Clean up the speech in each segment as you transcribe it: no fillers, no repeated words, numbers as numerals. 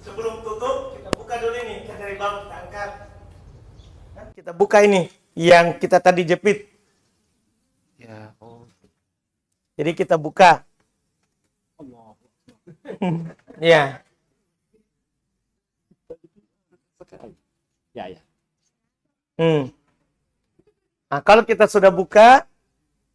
Sebelum tutup, kita buka dulu ini. Dari bawah kita angkat. Kita buka ini yang kita tadi jepit. Ya, oh. Jadi kita buka. Allah. Ya. Ya, ya. Nah, kalau kita sudah buka,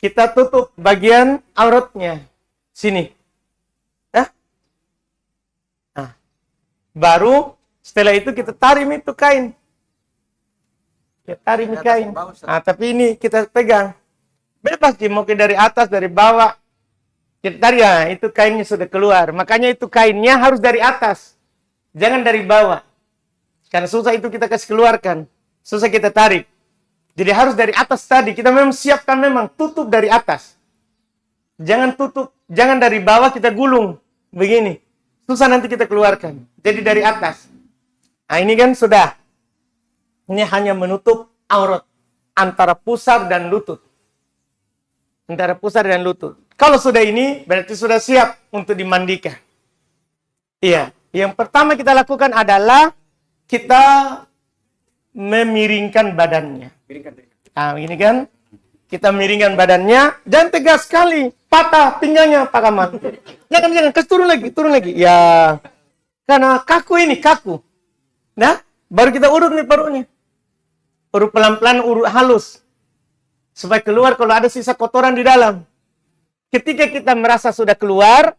kita tutup bagian auratnya. Sini. Nah, baru setelah itu kita tarik itu kain. Kita tarik ini kain. Nah, tapi ini kita pegang. Bebas sih, mau dari atas, dari bawah. Kita tarik, ya, itu kainnya sudah keluar. Makanya itu kainnya harus dari atas. Jangan dari bawah. Karena susah itu kita kasih keluarkan. Susah kita tarik. Jadi harus dari atas tadi. Kita memang siapkan memang tutup dari atas. Jangan tutup. Jangan dari bawah kita gulung. Begini. Susah nanti kita keluarkan. Jadi dari atas. Nah ini kan sudah. Ini hanya menutup aurat. Antara pusar dan lutut. Antara pusar dan lutut. Kalau sudah ini berarti sudah siap untuk dimandikan. Iya. Yang pertama kita lakukan adalah kita memiringkan badannya. Nah, ini kan kita miringkan badannya, jangan tegas sekali, patah pinggangnya Pak Kamal. Jangan, kasih turun lagi. Ya, karena kaku ini, kaku. Nah, baru kita urut nih perutnya. Urut pelan-pelan, urut halus. Supaya keluar kalau ada sisa kotoran di dalam. Ketika kita merasa sudah keluar,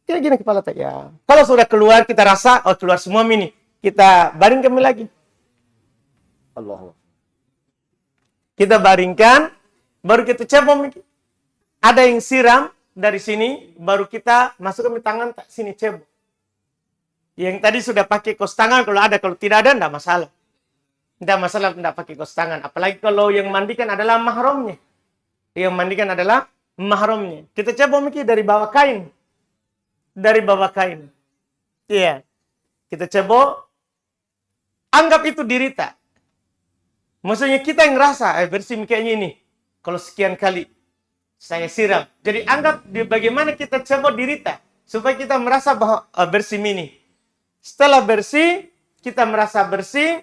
kita gini kepala tak ya. Kalau sudah keluar, kita rasa, oh keluar semua ini. Kita baringkan lagi. Allah. Kita baringkan, baru kita cebok. Ada yang siram dari sini, baru kita masukkan di tangan sini cebok. Yang tadi sudah pakai kos tangan, kalau ada, kalau tidak ada, tidak masalah. Tidak masalah tidak pakai kos tangan. Apalagi kalau yang mandikan adalah mahramnya. Yang mandikan adalah mahramnya. Kita cebok dari bawah kain. Dari bawah kain. Iya. Kita cebok. Anggap itu dirita. Maksudnya kita yang ngerasa, bersih kayaknya ini. Kalau sekian kali saya siram. Jadi anggap bagaimana kita cebok dirita. Supaya kita merasa bahwa bersih ini. Setelah bersih, kita merasa bersih.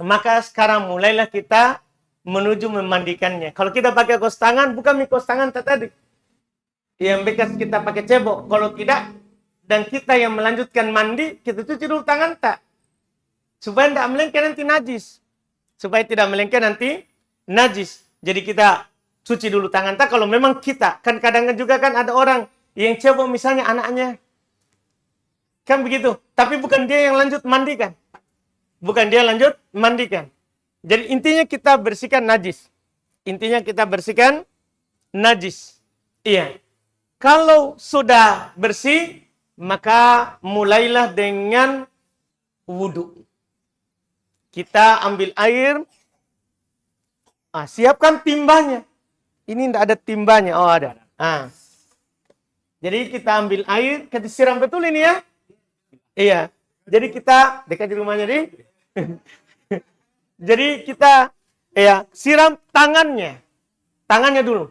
Maka sekarang mulailah kita menuju memandikannya. Kalau kita pakai kos tangan, bukan kos tangan tadi. Yang bekas kita pakai cebok. Kalau tidak, dan kita yang melanjutkan mandi, kita cuci dulu tangan tak. Supaya tidak melengket nanti najis. Supaya tidak melengket nanti najis. Jadi kita cuci dulu tangan tak. Kalau memang kita, kan kadang juga kan ada orang yang cebok misalnya anaknya. Kan begitu. Tapi bukan dia yang lanjut mandikan. Bukan dia lanjut mandikan. Jadi intinya kita bersihkan najis. Intinya kita bersihkan najis. Iya. Kalau sudah bersih, maka mulailah dengan wudhu. Kita ambil air. Siapkan timbanya. Ini tidak ada timbanya. Oh ada. Jadi kita ambil air. Kita siram betul ini ya. Iya. Jadi kita dekat di rumahnya nih. Jadi kita siram tangannya. Tangannya dulu.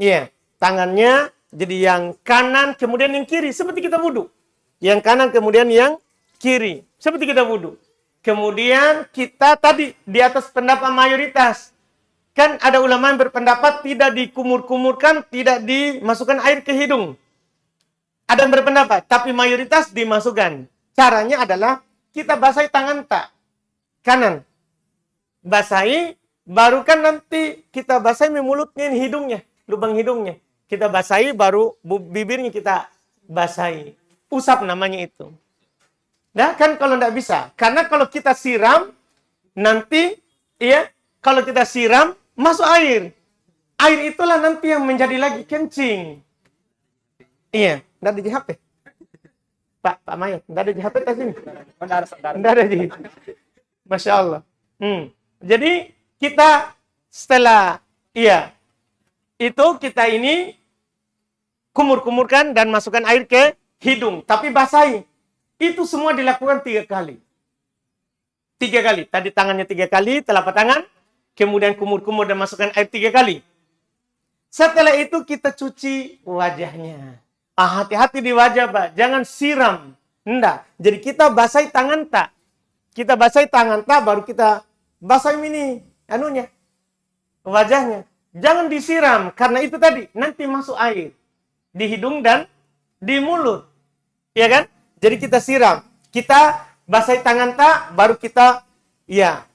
Iya. Tangannya. Jadi yang kanan kemudian yang kiri. Seperti kita wudhu. Yang kanan kemudian yang kiri. Seperti kita wudhu. Kemudian kita tadi di atas pendapat mayoritas. Kan ada ulama yang berpendapat tidak dikumur-kumurkan, tidak dimasukkan air ke hidung. Ada yang berpendapat, tapi mayoritas dimasukkan. Caranya adalah kita basahi tangan tak. Kanan. Basahi, baru kan nanti kita basahi mulutnya, hidungnya. Lubang hidungnya. Kita basahi, baru bibirnya kita basahi. Usap namanya itu. Nah, kan kalau tidak bisa. Karena kalau kita siram, nanti, kalau kita siram, masuk air. Air itulah nanti yang menjadi lagi kencing. Iya, tidak ada di HP. Pak Mayat, tidak ada di HP tas ini. Tidak ada di. Masya Allah. Jadi, kita setelah, itu kita ini kumur-kumurkan dan masukkan air ke hidung. Tapi basahi. Itu semua dilakukan 3 kali. 3 kali. Tadi tangannya 3 kali, telapak tangan. Kemudian kumur-kumur dan masukkan air 3 kali. Setelah itu kita cuci wajahnya. Hati-hati di wajah, Pak. Jangan siram. Enggak. Jadi kita basahi tangan tak. Kita basahi tangan tak, baru kita basahi ini, anunya, wajahnya. Jangan disiram, karena itu tadi, nanti masuk air. Di hidung dan di mulut. Ya kan? Jadi kita siram. Kita basahi tangan tak, baru kita, ya,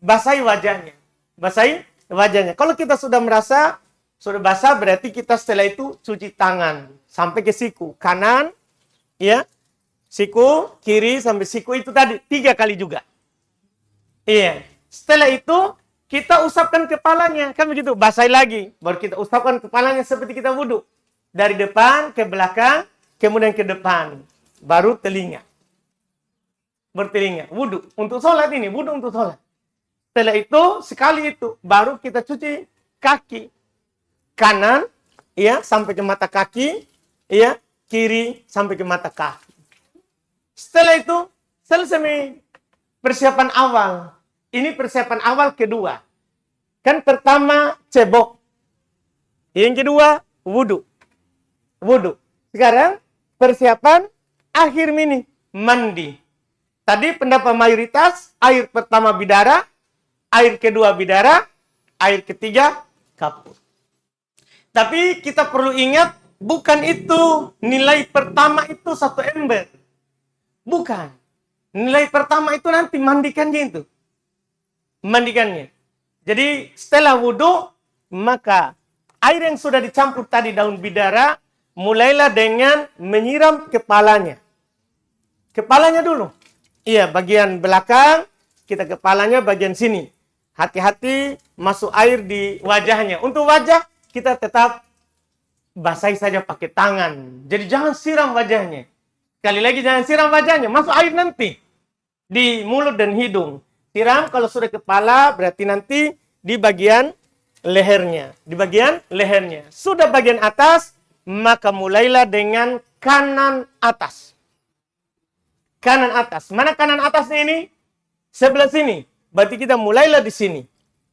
basahi wajahnya. Basahi wajahnya. Kalau kita sudah merasa, sudah basah, berarti kita setelah itu cuci tangan. Sampai ke siku. Kanan, ya, siku, kiri, sampai siku itu tadi. 3 kali juga. Iya. Setelah itu, kita usapkan kepalanya. Kan begitu, basahi lagi. Baru kita usapkan kepalanya seperti kita wudhu. Dari depan ke belakang, kemudian ke depan. Baru telinga. Bertelinga. Wudhu. Untuk sholat ini, wudhu untuk sholat. Setelah itu, sekali itu, baru kita cuci kaki. Kanan, ya, sampai ke mata kaki. Ya, kiri, sampai ke mata kaki. Setelah itu, selesai persiapan awal. Ini persiapan awal kedua. Kan pertama, cebok. Yang kedua, wudhu. Wudhu. Sekarang, persiapan akhir ini, mandi. Tadi pendapat mayoritas, air pertama bidara, air kedua bidara, air ketiga kapur. Tapi kita perlu ingat, bukan itu nilai pertama itu 1 ember. Bukan. Nilai pertama itu nanti mandikannya itu. Mandikannya. Jadi setelah wudhu, maka air yang sudah dicampur tadi daun bidara, mulailah dengan menyiram kepalanya. Kepalanya dulu. Iya, bagian belakang, kita kepalanya bagian sini. Hati-hati masuk air di wajahnya. Untuk wajah, kita tetap basahi saja pakai tangan. Jadi jangan siram wajahnya. Sekali lagi jangan siram wajahnya. Masuk air nanti. Di mulut dan hidung. Siram kalau sudah kepala, berarti nanti di bagian lehernya. Di bagian lehernya. Sudah bagian atas, maka mulailah dengan kanan atas. Kanan atas. Mana kanan atasnya ini? Sebelah sini. Berarti kita mulailah di sini.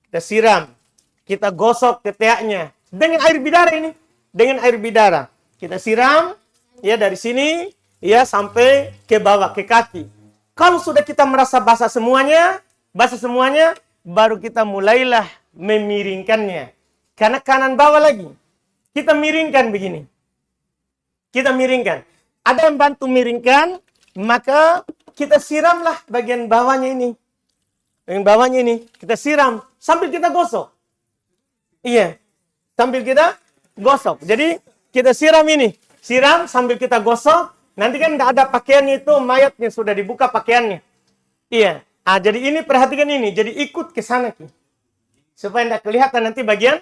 Kita siram. Kita gosok ketiaknya. Dengan air bidara ini. Dengan air bidara. Kita siram. Ya dari sini. Ya sampai ke bawah. Ke kaki. Kalau sudah kita merasa basah semuanya. Basah semuanya. Baru kita mulailah memiringkannya. Karena kanan bawah lagi. Kita miringkan begini. Kita miringkan. Ada yang bantu miringkan. Maka kita siramlah bagian bawahnya ini. Bagian bawahnya ini. Kita siram. Sambil kita gosok. Iya. Sambil kita gosok. Jadi kita siram ini. Siram sambil kita gosok. Nanti kan tidak ada pakaiannya itu. Mayatnya sudah dibuka pakaiannya. Iya. Jadi ini perhatikan ini. Jadi ikut ke sana. Supaya tidak kelihatan nanti bagian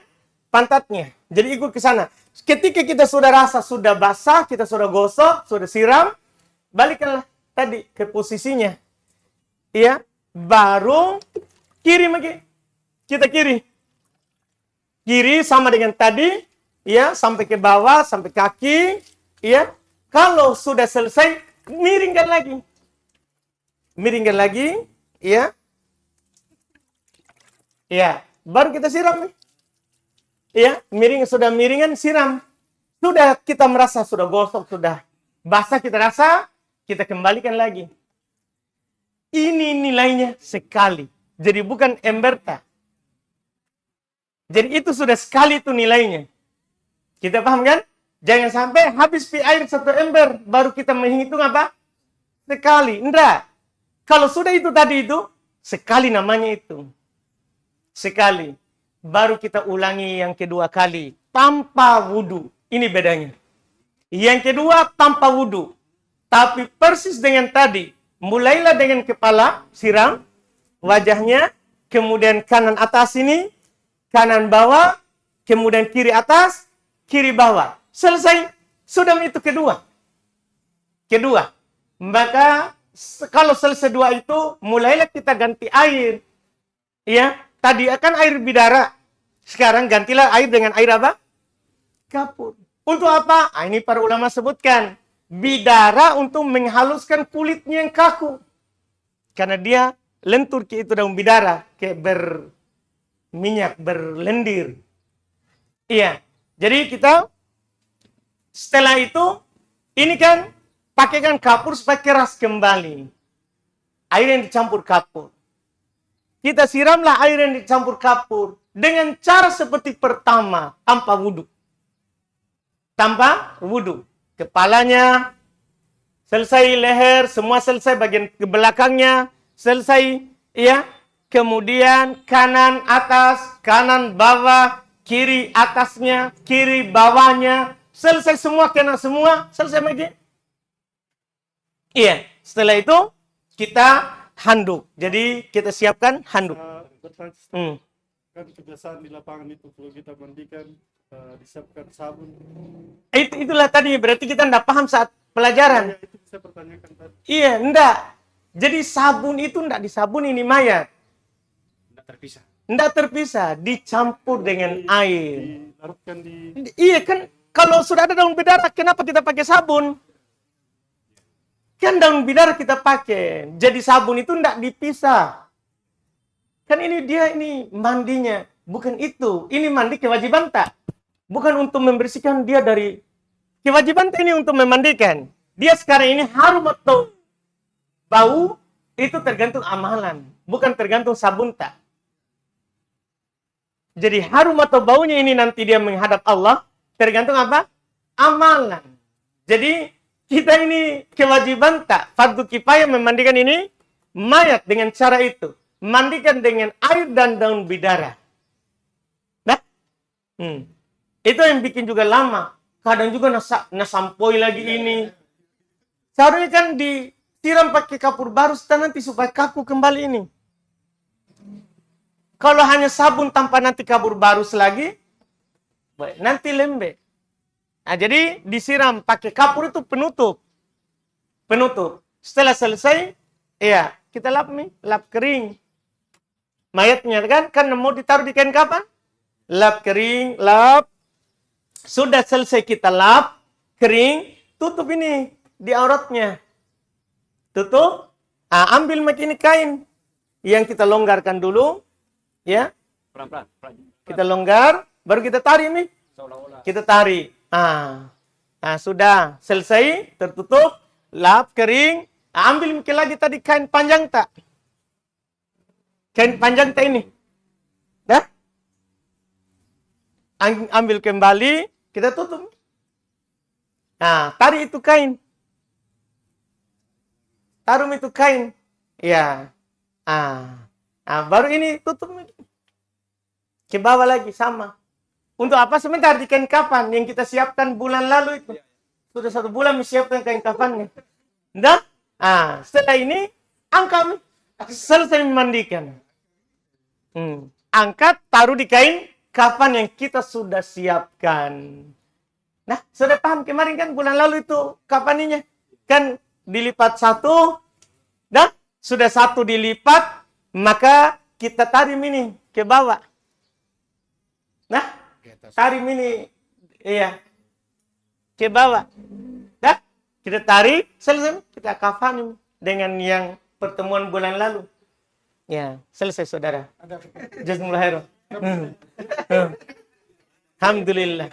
pantatnya. Jadi ikut ke sana. Ketika kita sudah rasa sudah basah. Kita sudah gosok. Sudah siram. Balikkanlah tadi ke posisinya. Iya. Baru kiri lagi. Kita kiri. Kiri sama dengan tadi. Ya, sampai ke bawah, sampai kaki. Ya. Kalau sudah selesai, miringkan lagi. Miringkan lagi. Ya. Ya. Baru kita siram. Ya. Sudah miringan, siram. Sudah kita merasa sudah gosok, sudah basah kita rasa. Kita kembalikan lagi. Ini nilainya sekali. Jadi bukan emberta. Jadi itu sudah sekali itu nilainya. Kita paham kan? Jangan sampai habis air 1 ember. Baru kita menghitung apa? Sekali. Enggak. Kalau sudah itu tadi itu. Sekali namanya itu. Sekali. Baru kita ulangi yang kedua kali. Tanpa wudhu. Ini bedanya. Yang kedua tanpa wudhu. Tapi persis dengan tadi. Mulailah dengan kepala, siram. Wajahnya. Kemudian kanan atas ini. Kanan bawah. Kemudian kiri atas. Kiri bawah. Selesai. Sudah itu kedua. Kedua. Maka kalau selesai dua itu. Mulailah kita ganti air. Ya. Tadi akan air bidara. Sekarang gantilah air dengan air apa? Kapur. Untuk apa? Ini para ulama sebutkan. Bidara untuk menghaluskan kulitnya yang kaku. Karena dia lentur ke itu daun bidara. Kayak berminyak, berlendir. Iya. Jadi kita setelah itu, ini kan pakaikan kapur supaya keras kembali. Air yang dicampur kapur. Kita siramlah air yang dicampur kapur dengan cara seperti pertama, tanpa wudhu. Tanpa wudhu. Kepalanya selesai, leher semua selesai, bagian ke belakangnya selesai, ya. Kemudian kanan atas, kanan bawah, kiri atasnya, kiri bawahnya, selesai semua, kena semua, selesai lagi. Iya, setelah itu kita handuk. Jadi kita siapkan handuk. Kan kebiasaan di lapangan itu kalau kita mandikan disiapkan sabun. Itulah tadi, berarti kita tidak paham saat pelajaran. Ya, itu saya pertanyakan tadi. Iya, enggak. Jadi sabun itu enggak disabun ini mayat. Tidak terpisah. Enggak terpisah, dicampur dengan air. Dilarutkan di Iya kan, kalau sudah ada daun bidara, kenapa kita pakai sabun? Kan daun bidara kita pakai. Jadi sabun itu enggak dipisah. Kan ini dia ini mandinya. Bukan itu. Ini mandi kewajiban tak? Bukan untuk membersihkan dia dari kewajiban tak, ini untuk memandikan. Dia sekarang ini harum atau bau, itu tergantung amalan. Bukan tergantung sabun tak. Jadi harum atau baunya ini nanti dia menghadap Allah, tergantung apa? Amalan. Jadi kita ini kewajiban tak? Fardu kifayah memandikan ini mayat dengan cara itu. Mandikan dengan air dan daun bidara. Nah, itu yang bikin juga lama. Kadang juga nasampoi lagi ini. Seharusnya kan disiram pakai kapur baru nanti supaya kaku kembali ini. Kalau hanya sabun tanpa nanti kapur baru lagi, nanti lembek. Nah, jadi disiram pakai kapur itu penutup. Penutup. Setelah selesai, ya kita lap nih, lap kering. Mayatnya kan mau ditaruh di kain kapan? Lap kering, lap. Sudah selesai kita lap kering, tutup ini di auratnya. Tutup. Ambil ini kain yang kita longgarkan dulu, ya. Pelan-pelan. Kita longgar, baru kita tarik nih. Seolah-olah. Kita tarik. Sudah selesai, tertutup, lap kering. Ambil lagi tadi kain panjang tak? Kain panjang tak ini? Dah? Ambil kembali, kita tutup. Tarik itu kain. Taruh itu kain. Ya. Baru ini tutup lagi. Ke bawah lagi, sama. Untuk apa sebentar di kain kafan yang kita siapkan bulan lalu itu? Sudah 1 bulan menyiapkan kain kafannya. Dah? Setelah ini, angkat. Selesai memandikan. Angkat, taruh di kain kafan yang kita sudah siapkan. Nah, sudah paham kemarin kan bulan lalu itu kafaninya. Kan dilipat 1, dah? Sudah 1 dilipat, maka kita tarik ini ke bawah. Nah, tarik ini, iya, ke bawah. Dah? Kita tarik, selesai, kita kafani dengan yang pertemuan bulan lalu. Ya, selesai saudara. Jazakumullah khairan. Alhamdulillah.